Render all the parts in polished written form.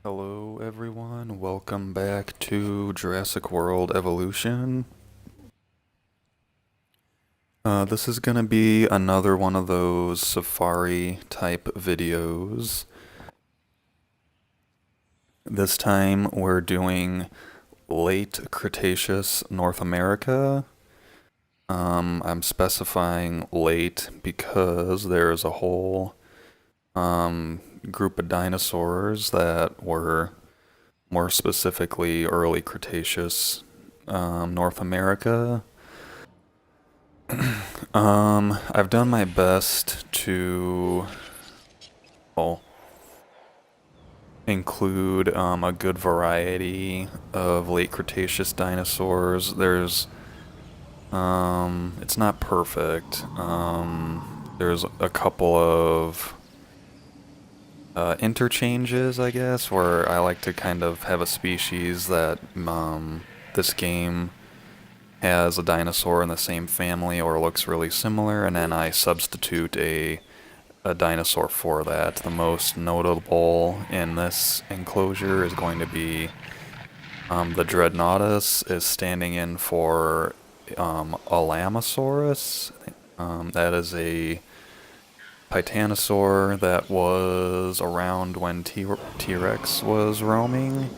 Hello everyone, welcome back to Jurassic World Evolution. This is gonna be another one of those safari type videos. This time we're doing late Cretaceous North America. I'm specifying late because there's a whole group of dinosaurs that were more specifically early Cretaceous North America. I've done my best to include a good variety of late Cretaceous dinosaurs. It's not perfect. There's a couple of interchanges, I guess, where I like to kind of have a species that this game has a dinosaur in the same family or looks really similar, and then I substitute a dinosaur for that. The most notable in this enclosure is going to be the Dreadnoughtus is standing in for Alamosaurus. That is a Titanosaur that was around when T-Rex was roaming.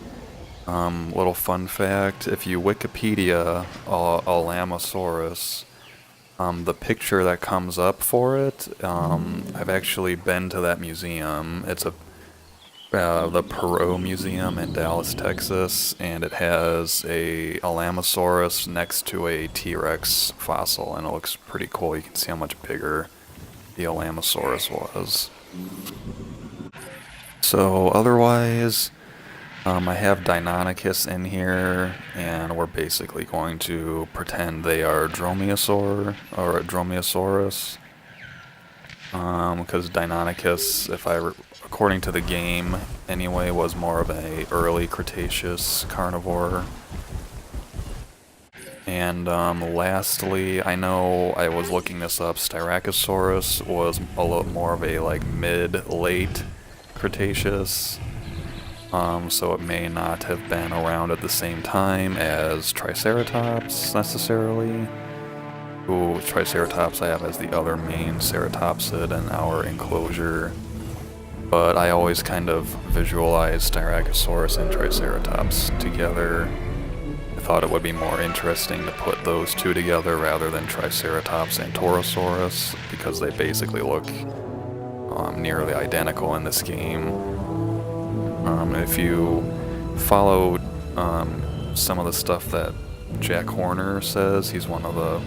Little fun fact, if you Wikipedia Alamosaurus, the picture that comes up for it, I've actually been to that museum. It's the Perot Museum in Dallas, Texas, and it has a Alamosaurus next to a T-Rex fossil, and it looks pretty cool. You can see how much bigger the Alamosaurus was. So otherwise, I have Deinonychus in here, and we're basically going to pretend they are Dromaeosaur or a Dromaeosaurus. Because Deinonychus, according to the game anyway, was more of a early Cretaceous carnivore. And lastly, I know I was looking this up, Styracosaurus was a little more of a mid-late Cretaceous. So it may not have been around at the same time as Triceratops, necessarily. Ooh, Triceratops I have as the other main ceratopsid in our enclosure. But I always kind of visualize Styracosaurus and Triceratops together. I thought it would be more interesting to put those two together rather than Triceratops and Torosaurus, because they basically look nearly identical in this game. If you follow some of the stuff that Jack Horner says, he's a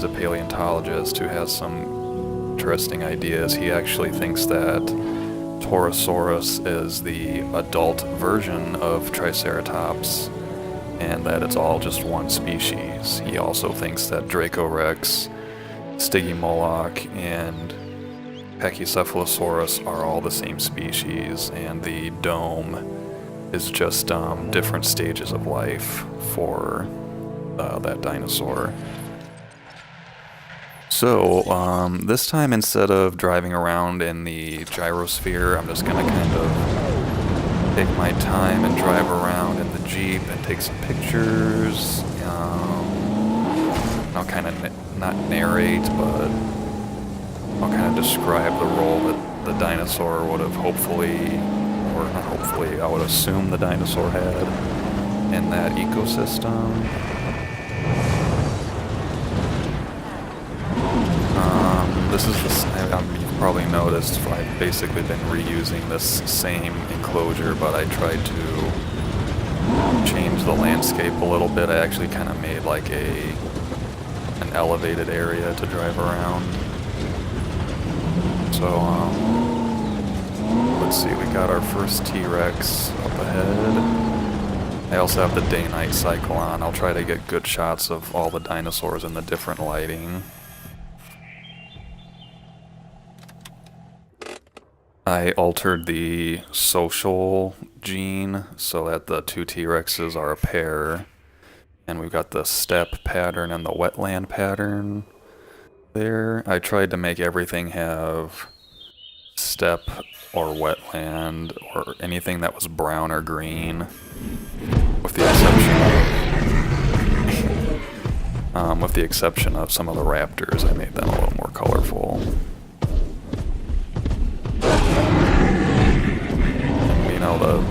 paleontologist who has some interesting ideas. He actually thinks that Torosaurus is the adult version of Triceratops, and that it's all just one species. He also thinks that Dracorex, Stygimoloch, and Pachycephalosaurus are all the same species, and the dome is just different stages of life for that dinosaur. So, this time instead of driving around in the gyrosphere, I'm just gonna kind of take my time and drive around in the Jeep and take some pictures. I'll kind of not narrate, but I'll kind of describe the role that the dinosaur would have hopefully, or not hopefully, I would assume the dinosaur had in that ecosystem. This is you've probably noticed I've basically been reusing this same enclosure, but I tried to change the landscape a little bit. I actually kind of made like an elevated area to drive around. So, let's see, we got our first T-Rex up ahead. I also have the day-night cycle on. I'll try to get good shots of all the dinosaurs in the different lighting. I altered the social gene so that the two T-Rexes are a pair. And we've got the steppe pattern and the wetland pattern there. I tried to make everything have steppe or wetland or anything that was brown or green, with the exception of some of the raptors. I made them a little more colorful. You know,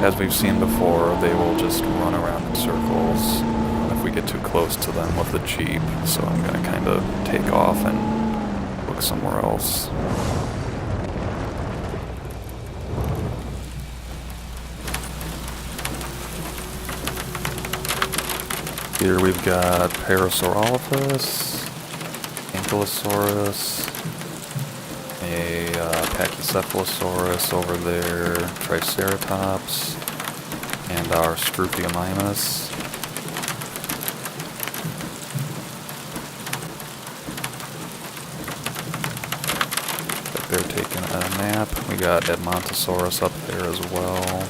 as we've seen before, they will just run around in circles if we get too close to them with the Jeep, so I'm gonna kind of take off and look somewhere else. Here we've got Parasaurolophus, Ankylosaurus, a Pachycephalosaurus over there, Triceratops, and our Scrupiomimus. They're taking a nap. We got Edmontosaurus up there as well.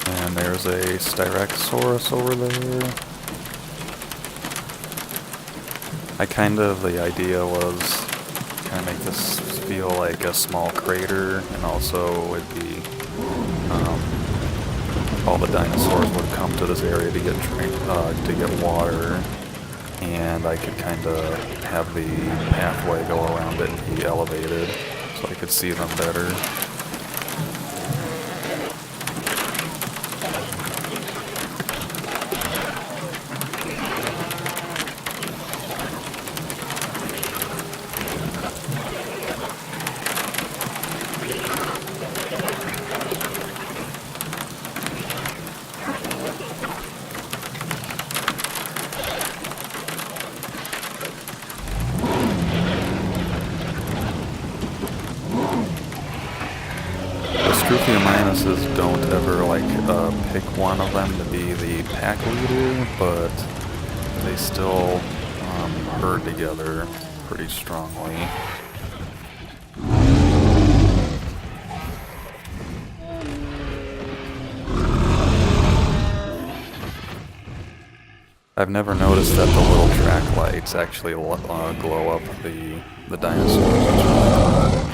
And there's a Styracosaurus over there. The idea was kind of make this feel like a small crater, and also it'd be, all the dinosaurs would come to this area to get water, and I could kind of have the pathway go around it and be elevated, so I could see them better. Scrupiomimuses don't ever pick one of them to be the pack leader, but they still herd together pretty strongly. I've never noticed that the little track lights actually glow up the dinosaurs.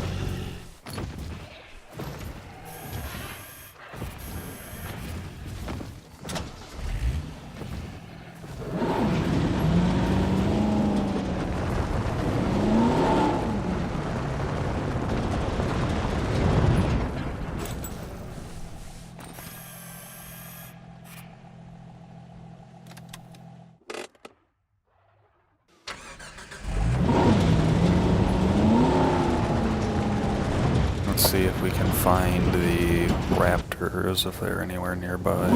Let's see if we can find the raptors, if they're anywhere nearby.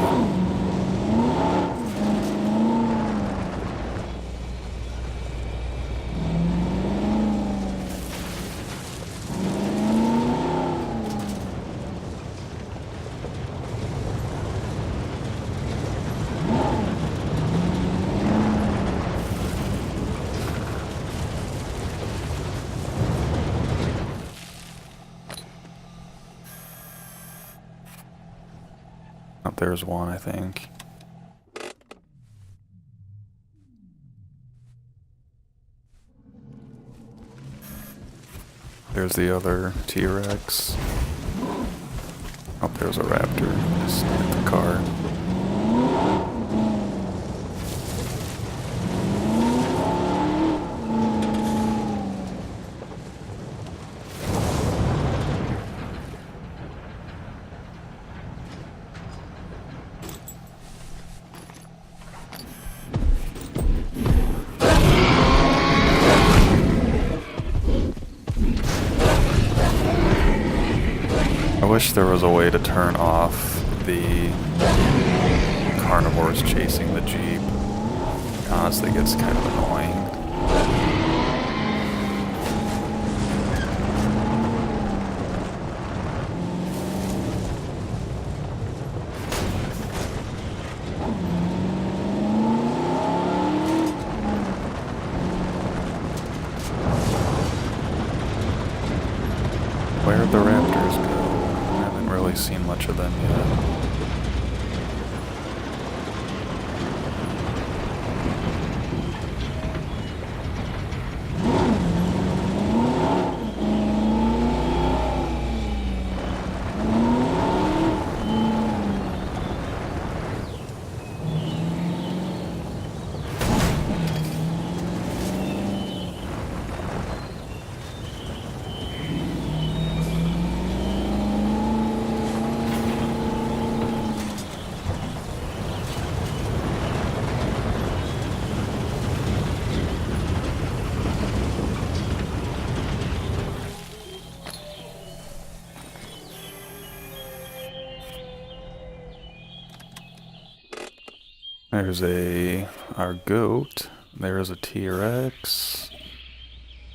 There's one, I think. There's the other T-Rex. Oh, there's a raptor just in the car. wish there was a way to turn off the carnivores chasing the Jeep. Honestly, it gets kind of annoying. Where'd the raptors go? I haven't really seen much of them yet. There's our goat. There's a T-Rex.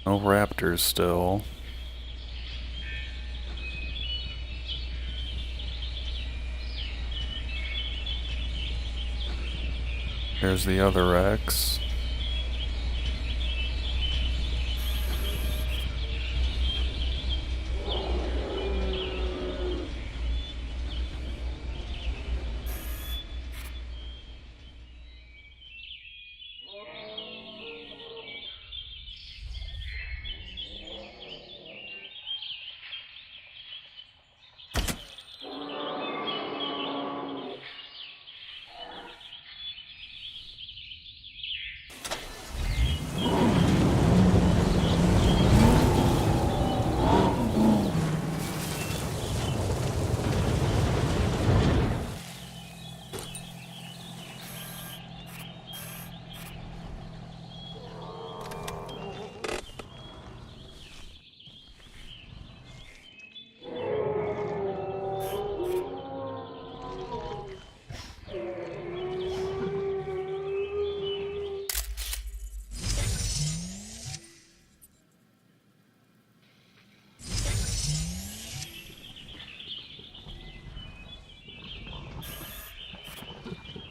No raptors still. There's the other Rex.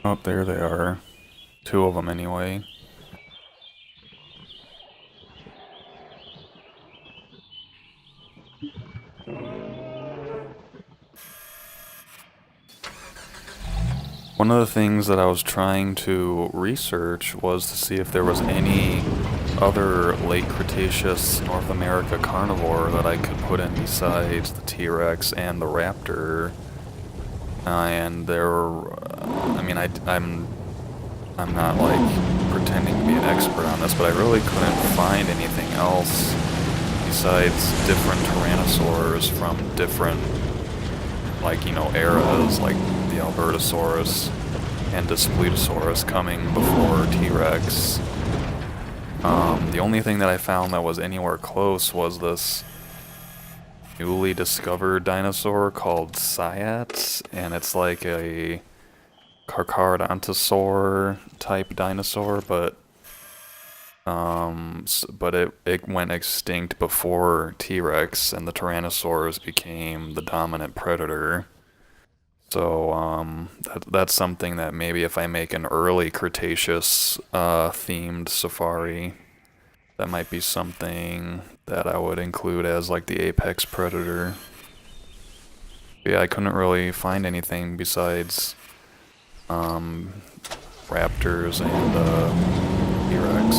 Oh, there they are. Two of them anyway. One of the things that I was trying to research was to see if there was any other late Cretaceous North America carnivore that I could put in besides the T-Rex and the raptor. And I mean, I'm not like pretending to be an expert on this, but I really couldn't find anything else besides different tyrannosaurs from different, like, you know, eras, like the Albertosaurus and Daspletosaurus coming before T-Rex. The only thing that I found that was anywhere close was this newly discovered dinosaur called Cyats, and it's like a Carcharodontosaur type dinosaur, but it went extinct before T-Rex, and the Tyrannosaurs became the dominant predator. So that's something that maybe if I make an early Cretaceous themed safari, that might be something that I would include as like the apex predator. But yeah, I couldn't really find anything besides raptors and T-Rex.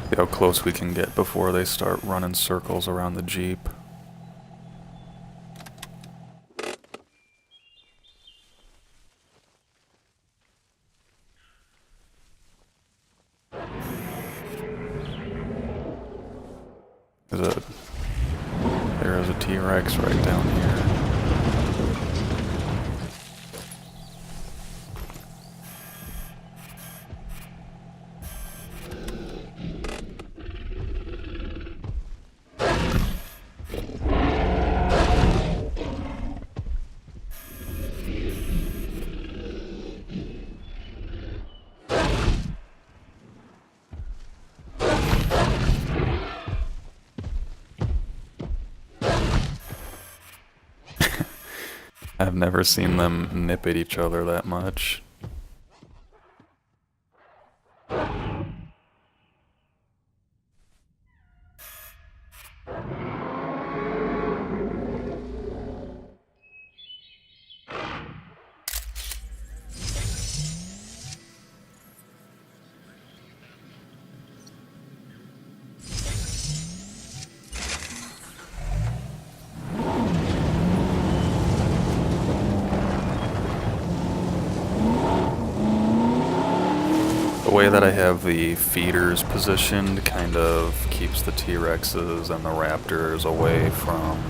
See how close we can get before they start running circles around the Jeep. There's a, there is a T-Rex right down here. I've never seen them nip at each other that much. The way that I have the feeders positioned kind of keeps the T-Rexes and the Raptors away from,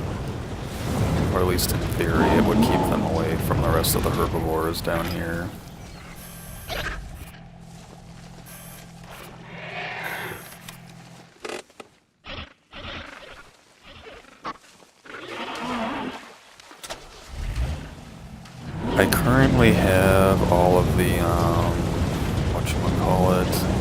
or at least in theory, it would keep them away from the rest of the herbivores down here. I currently have all of the,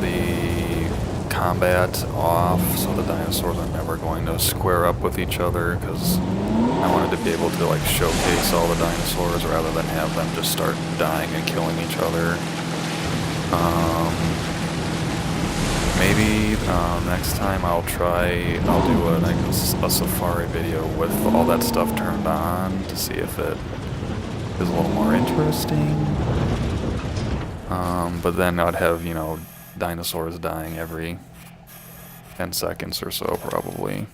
the combat off, so the dinosaurs are never going to square up with each other, because I wanted to be able to like showcase all the dinosaurs rather than have them just start dying and killing each other. Maybe next time I'll do a safari video with all that stuff turned on to see if it is a little more interesting. But then I'd have, you know, dinosaurs dying every 10 seconds or so, probably.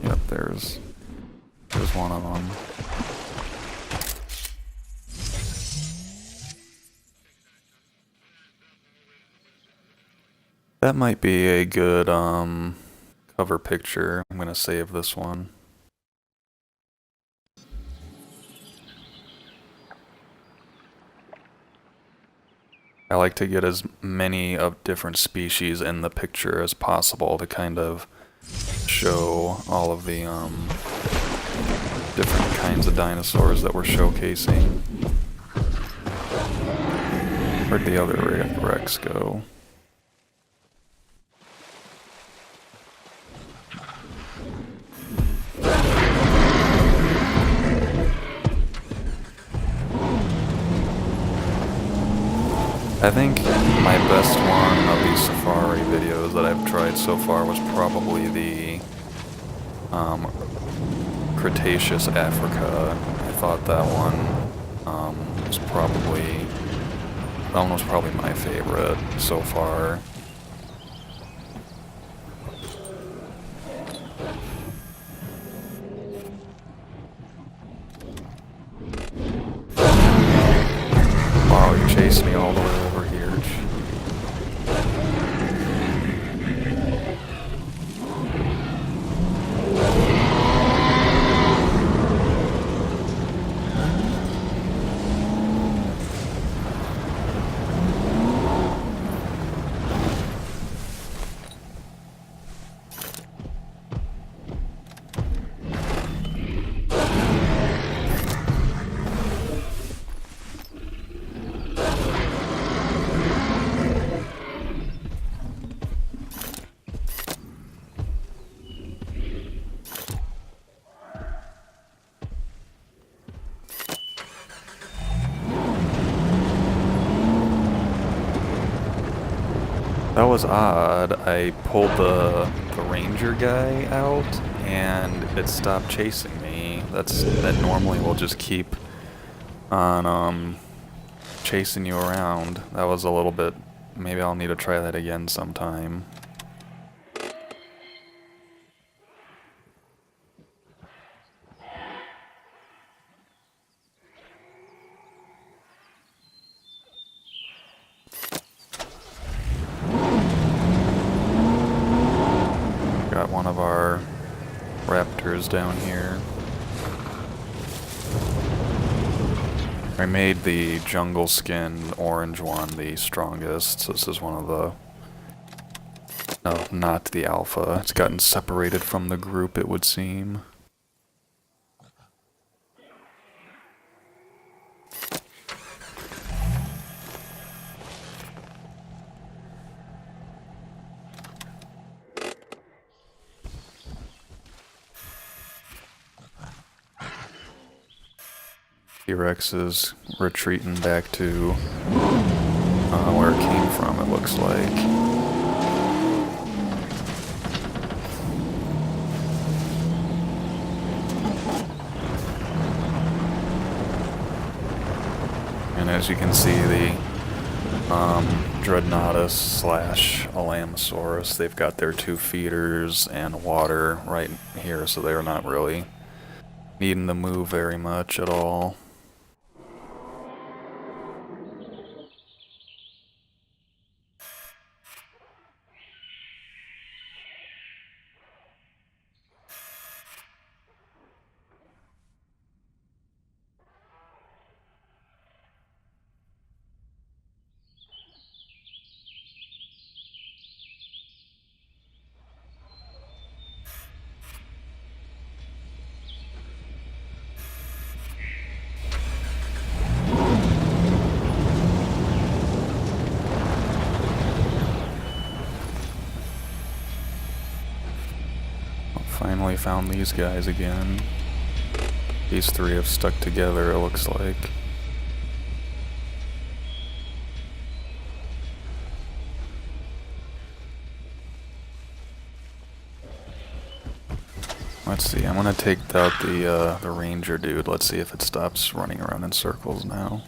Yep, there's one of them. That might be a good, cover picture. I'm gonna save this one. I like to get as many of different species in the picture as possible to kind of show all of the different kinds of dinosaurs that we're showcasing. Where'd the other Rex go? I think my best one of these safari videos that I've tried so far was probably the Cretaceous Africa. I thought that one was probably my favorite so far. Wow, you chased me all the way over here. That was odd. I pulled the ranger guy out and it stopped chasing me. That normally will just keep on chasing you around. That was a little bit, maybe I'll need to try that again sometime. features down here. I made the jungle skin orange one the strongest, so this is one of the... No, not the alpha. It's gotten separated from the group, it would seem. T-Rex is retreating back to where it came from, it looks like. And as you can see, the Dreadnoughtus slash Alamosaurus, they've got their 2 feeders and water right here, so they're not really needing to move very much at all. Finally found these guys again. These 3 have stuck together, it looks like. Let's see, I'm gonna take out the ranger dude. Let's see if it stops running around in circles now.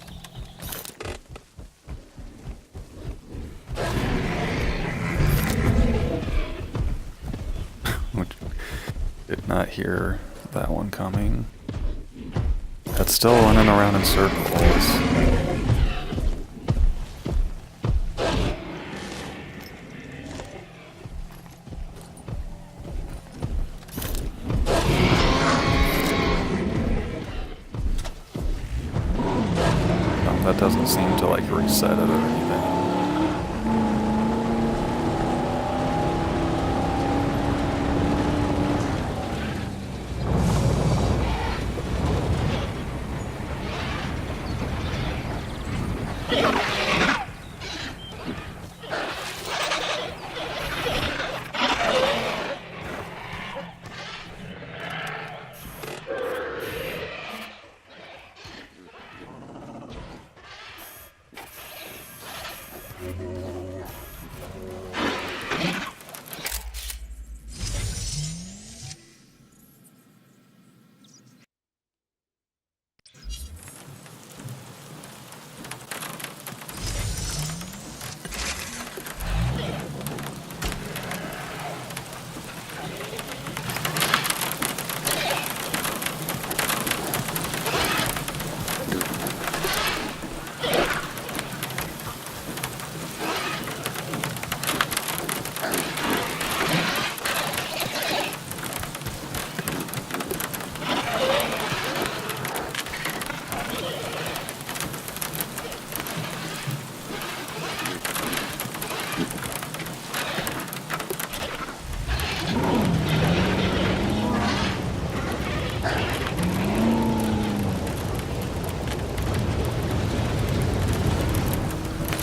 Did not hear that one coming. That's still running around in circles. That doesn't seem to like reset it or anything.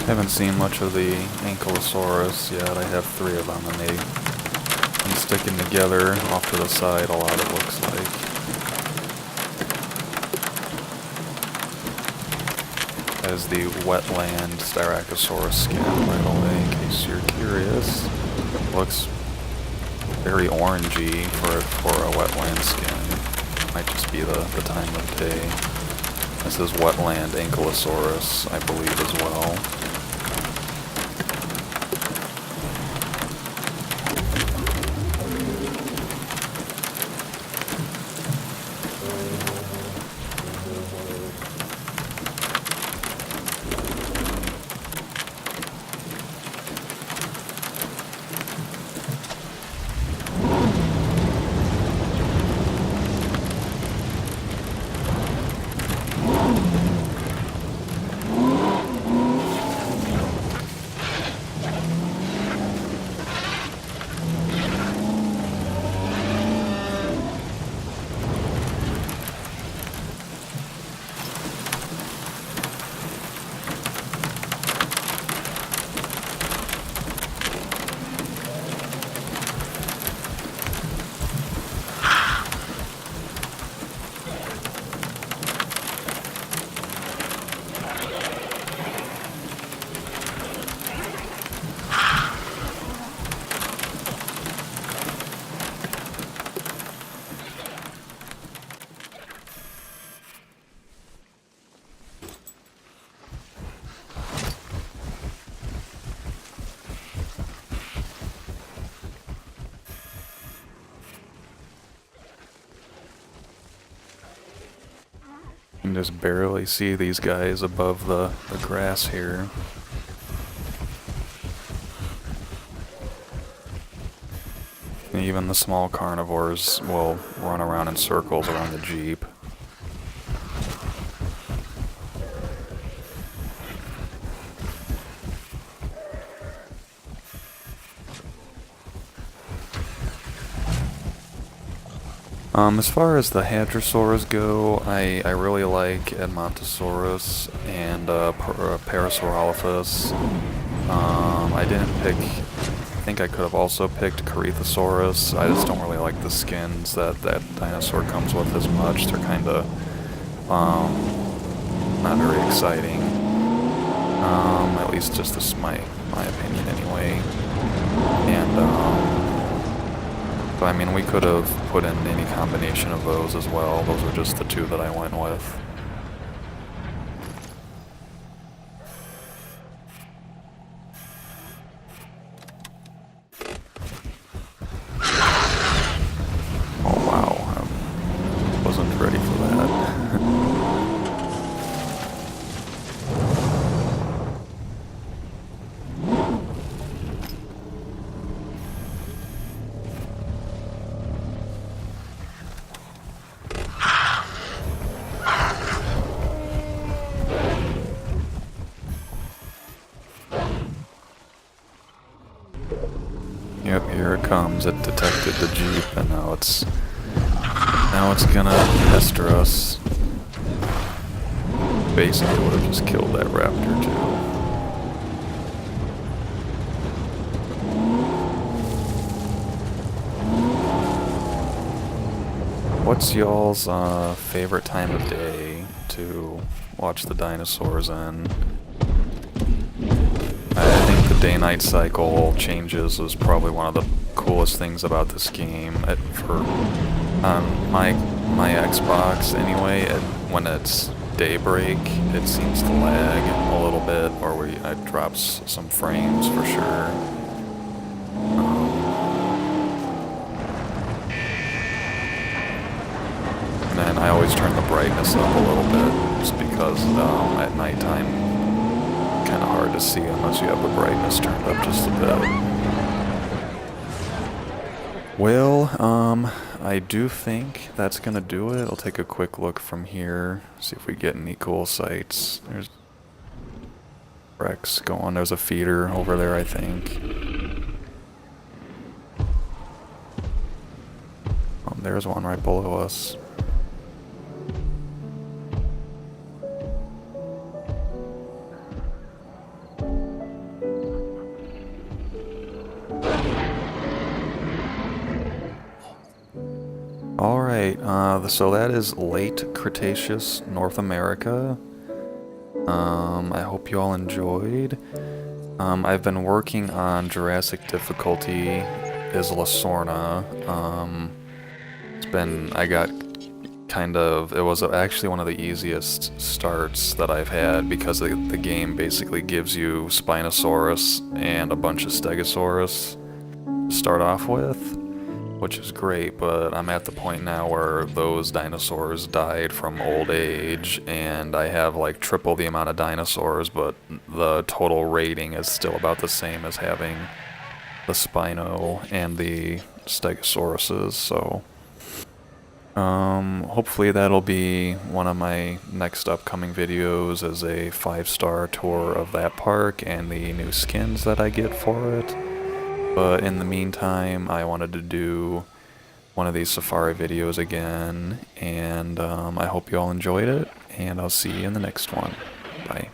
Haven't seen much of the Ankylosaurus yet. I have 3 of them, and they've been sticking together off to the side a lot, it looks like. As the wetland Styracosaurus skin, by the way, in case you're curious. Looks very orangey for a wetland skin. Might just be the time of day. This is wetland Ankylosaurus, I believe, as well. You can just barely see these guys above the grass here. And even the small carnivores will run around in circles around the Jeep. As far as the hadrosaurs go, I really like Edmontosaurus and Parasaurolophus. I didn't pick, I think I could have also picked Cretaceous. I just don't really like the skins that that dinosaur comes with as much. They're kind of not very exciting. At least just this is my opinion anyway. And but I mean, we could have put in any combination of those as well. Those are just the two that I went with. Oh wow, I wasn't ready for that. Yep, here it comes. It detected the Jeep, and now it's gonna pester us. Basically, would have just killed that raptor too. What's y'all's favorite time of day to watch the dinosaurs in? I think the day-night cycle changes is probably one of the coolest things about this game. For my Xbox anyway, when it's daybreak, it seems to lag a little bit, or it drops some frames for sure. And then I always turn the brightness up a little bit, just because at nighttime kind of hard to see unless you have the brightness turned up just a bit. Well, I do think that's gonna do it. I'll take a quick look from here, see if we get any cool sights. There's Rex going. There's a feeder over there, I think. There's one right below us. Alright, so that is late Cretaceous North America. I hope you all enjoyed. I've been working on Jurassic difficulty Isla Sorna. It was actually one of the easiest starts that I've had because the game basically gives you Spinosaurus and a bunch of Stegosaurus to start off with, which is great, but I'm at the point now where those dinosaurs died from old age, and I have like triple the amount of dinosaurs, but the total rating is still about the same as having the Spino and the Stegosauruses, so hopefully that'll be one of my next upcoming videos, as a 5-star tour of that park and the new skins that I get for it. But in the meantime, I wanted to do one of these safari videos again, and I hope you all enjoyed it, and I'll see you in the next one. Bye.